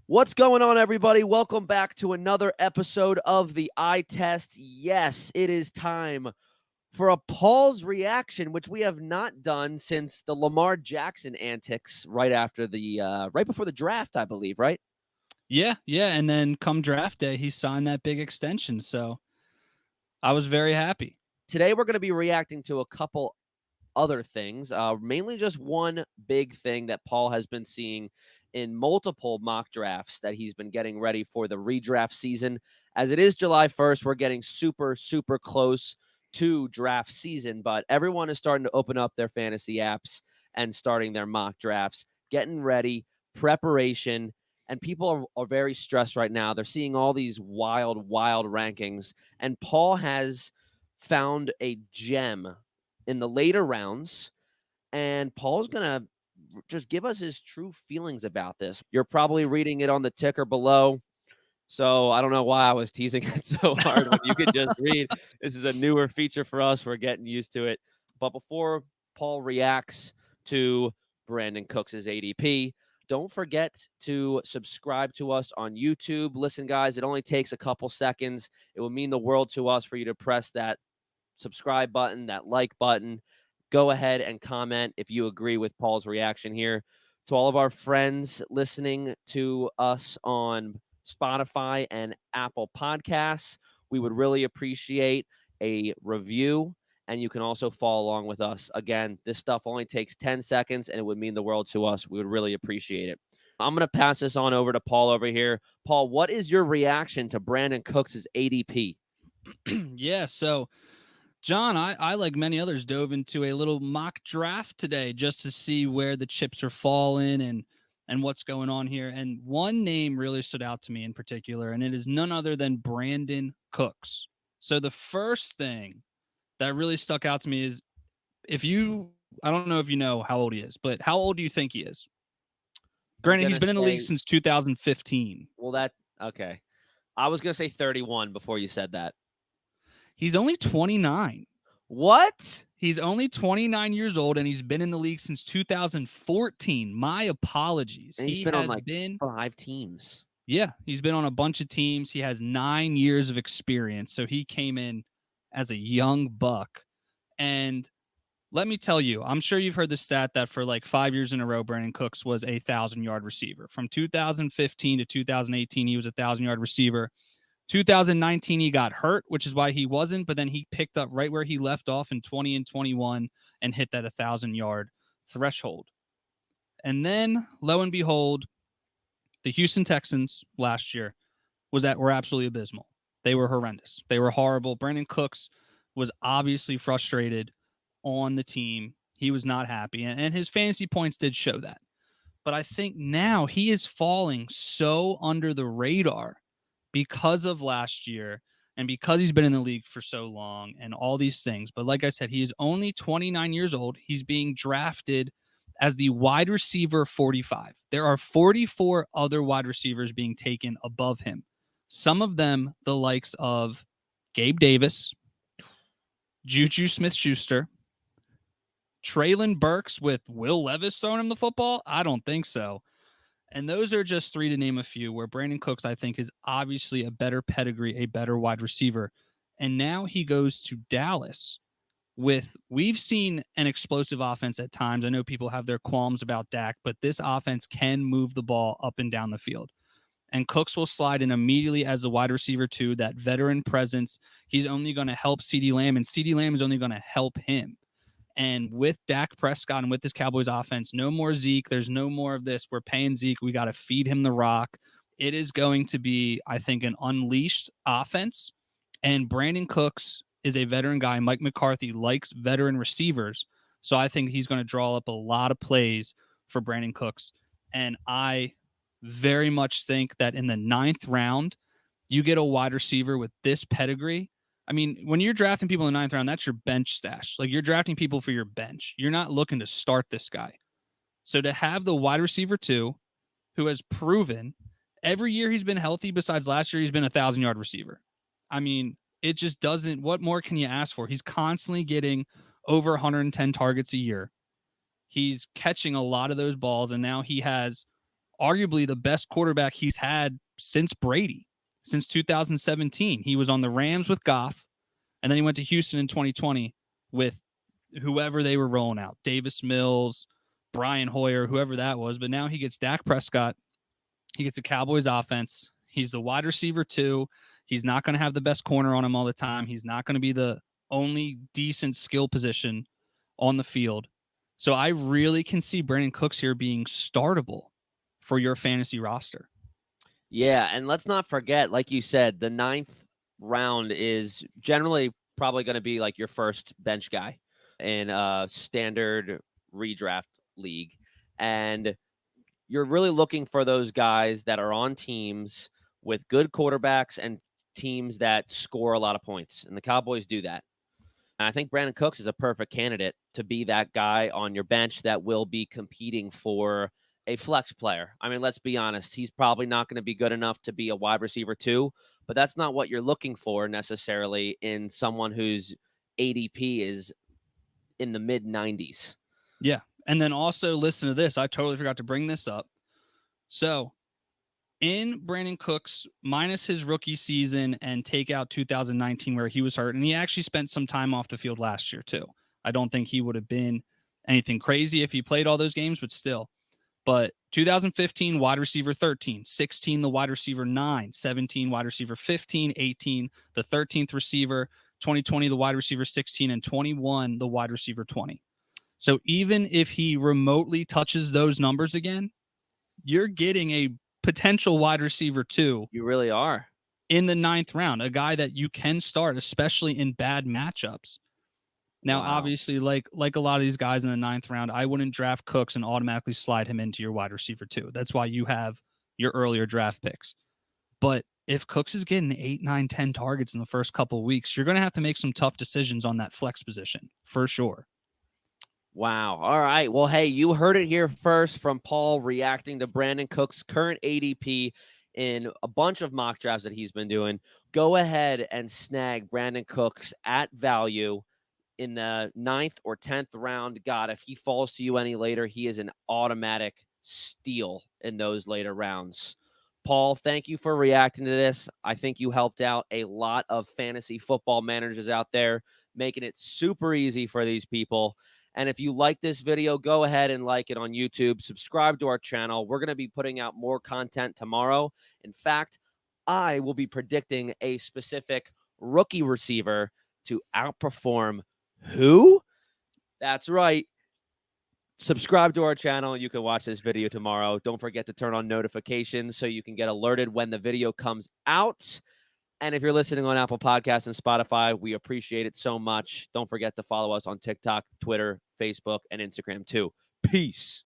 What's going on, everybody? Welcome back to another episode of the Eye Test. Yes, it is time for a Paul's reaction, which we have not done since the Lamar Jackson antics right before the draft, I believe, right? Yeah. And then come draft day, he signed that big extension. So I was very happy. Today, we're going to be reacting to a couple other things, mainly just one big thing that Paul has been seeing in multiple mock drafts that he's been getting ready for the redraft season. As it is July 1st, we're getting super, super close to draft season, but everyone is starting to open up their fantasy apps and starting their mock drafts, getting ready, preparation, and people are very stressed right now. They're seeing all these wild rankings, and Paul has found a gem in the later rounds, and Paul's going to just give us his true feelings about this. You're probably reading it on the ticker below, so I don't know why I was teasing it so hard when you could just read. This is a newer feature for us. We're getting used to it. But before Paul reacts to Brandin Cooks' ADP, don't forget to subscribe to us on YouTube. Listen, guys, it only takes a couple seconds. It will mean the world to us for you to press that subscribe button, that like button. Go ahead and comment if you agree with Paul's reaction here. To all of our friends listening to us on Spotify and Apple Podcasts, we would really appreciate a review, and you can also follow along with us. Again, this stuff only takes 10 seconds, and it would mean the world to us. We would really appreciate it. I'm going to pass this on over to Paul over here. Paul, what is your reaction to Brandin Cooks' ADP? Yeah. So, John, I, like many others, dove into a little mock draft today just to see where the chips are falling and what's going on here. And one name really stood out to me in particular, and it is none other than Brandin Cooks. So the first thing that really stuck out to me is I don't know if you know how old he is, but how old do you think he is? Granted, he's been in the league since 2015. Okay. I was going to say 31 before you said that. He's only 29. What? He's only 29 years old, and he's been in the league since 2014. My apologies. And he's been on 5 teams. Yeah, he's been on a bunch of teams. He has 9 years of experience. So he came in as a young buck. And let me tell you, I'm sure you've heard the stat that for like 5 years in a row, Brandin Cooks was a 1,000-yard receiver. From 2015 to 2018, he was a 1,000-yard receiver. 2019, he got hurt, which is why he wasn't, but then he picked up right where he left off in 20 and 21 and hit that 1,000-yard threshold. And then, lo and behold, the Houston Texans last year were absolutely abysmal. They were horrendous. They were horrible. Brandin Cooks was obviously frustrated on the team. He was not happy, and his fantasy points did show that. But I think now he is falling so under the radar because of last year and because he's been in the league for so long and all these things. But like I said, he is only 29 years old. He's being drafted as the wide receiver 45. There are 44 other wide receivers being taken above him. Some of them the likes of Gabe Davis, Juju Smith-Schuster, Treylon Burks with Will Levis throwing him the football? I don't think so. And those are just 3 to name a few, where Brandin Cooks, I think, is obviously a better pedigree, a better wide receiver. And now he goes to Dallas we've seen an explosive offense at times. I know people have their qualms about Dak, but this offense can move the ball up and down the field. And Cooks will slide in immediately as the wide receiver 2, that veteran presence. He's only going to help CeeDee Lamb, and CeeDee Lamb is only going to help him. And with Dak Prescott and with this Cowboys offense, no more Zeke. There's no more of this. We're paying Zeke. We got to feed him the rock. It is going to be, I think, an unleashed offense. And Brandin Cooks is a veteran guy. Mike McCarthy likes veteran receivers. So I think he's going to draw up a lot of plays for Brandin Cooks. And I very much think that in the 9th round, you get a wide receiver with this pedigree. I mean, when you're drafting people in the 9th round, that's your bench stash. Like, you're drafting people for your bench. You're not looking to start this guy. So to have the wide receiver 2 who has proven every year he's been healthy, besides last year, he's been a 1,000-yard receiver. I mean, it just doesn't, what more can you ask for? He's constantly getting over 110 targets a year. He's catching a lot of those balls, and now he has arguably the best quarterback he's had since Brady, since 2017. He was on the Rams with Goff, and then he went to Houston in 2020 with whoever they were rolling out, Davis Mills, Brian Hoyer, whoever that was. But now he gets Dak Prescott. He gets a Cowboys offense. He's the wide receiver 2. He's not going to have the best corner on him all the time. He's not going to be the only decent skill position on the field. So I really can see Brandin Cooks here being startable for your fantasy roster. Yeah, and let's not forget, like you said, the 9th round is generally probably going to be like your first bench guy in a standard redraft league. And you're really looking for those guys that are on teams with good quarterbacks and teams that score a lot of points. And the Cowboys do that. And I think Brandin Cooks is a perfect candidate to be that guy on your bench that will be competing for a flex player. I mean, let's be honest. He's probably not going to be good enough to be a wide receiver 2, but that's not what you're looking for necessarily in someone whose ADP is in the mid 90s. Yeah. And then also listen to this. I totally forgot to bring this up. So in Brandin Cooks, minus his rookie season and take out 2019 where he was hurt, and he actually spent some time off the field last year too. I don't think he would have been anything crazy if he played all those games, but still. But 2015, wide receiver 13, 16, the wide receiver 9, 17, wide receiver 15, 18, the 13th receiver, 2020, the wide receiver 16, and 21, the wide receiver 20. So even if he remotely touches those numbers again, you're getting a potential wide receiver 2. You really are. In the 9th round, a guy that you can start, especially in bad matchups. Now, obviously, like a lot of these guys in the 9th round, I wouldn't draft Cooks and automatically slide him into your wide receiver 2. That's why you have your earlier draft picks. But if Cooks is getting 8, 9, 10 targets in the first couple of weeks, you're going to have to make some tough decisions on that flex position for sure. Wow. All right. Well, hey, you heard it here first from Paul reacting to Brandin Cooks' current ADP in a bunch of mock drafts that he's been doing. Go ahead and snag Brandin Cooks at value in the 9th or 10th round. God, if he falls to you any later, he is an automatic steal in those later rounds. Paul, thank you for reacting to this. I think you helped out a lot of fantasy football managers out there, making it super easy for these people. And if you like this video, go ahead and like it on YouTube. Subscribe to our channel. We're going to be putting out more content tomorrow. In fact, I will be predicting a specific rookie receiver to outperform who? That's right. Subscribe to our channel. You can watch this video tomorrow. Don't forget to turn on notifications so you can get alerted when the video comes out. And if you're listening on Apple Podcasts and Spotify, we appreciate it so much. Don't forget to follow us on TikTok, Twitter, Facebook, and Instagram too. Peace.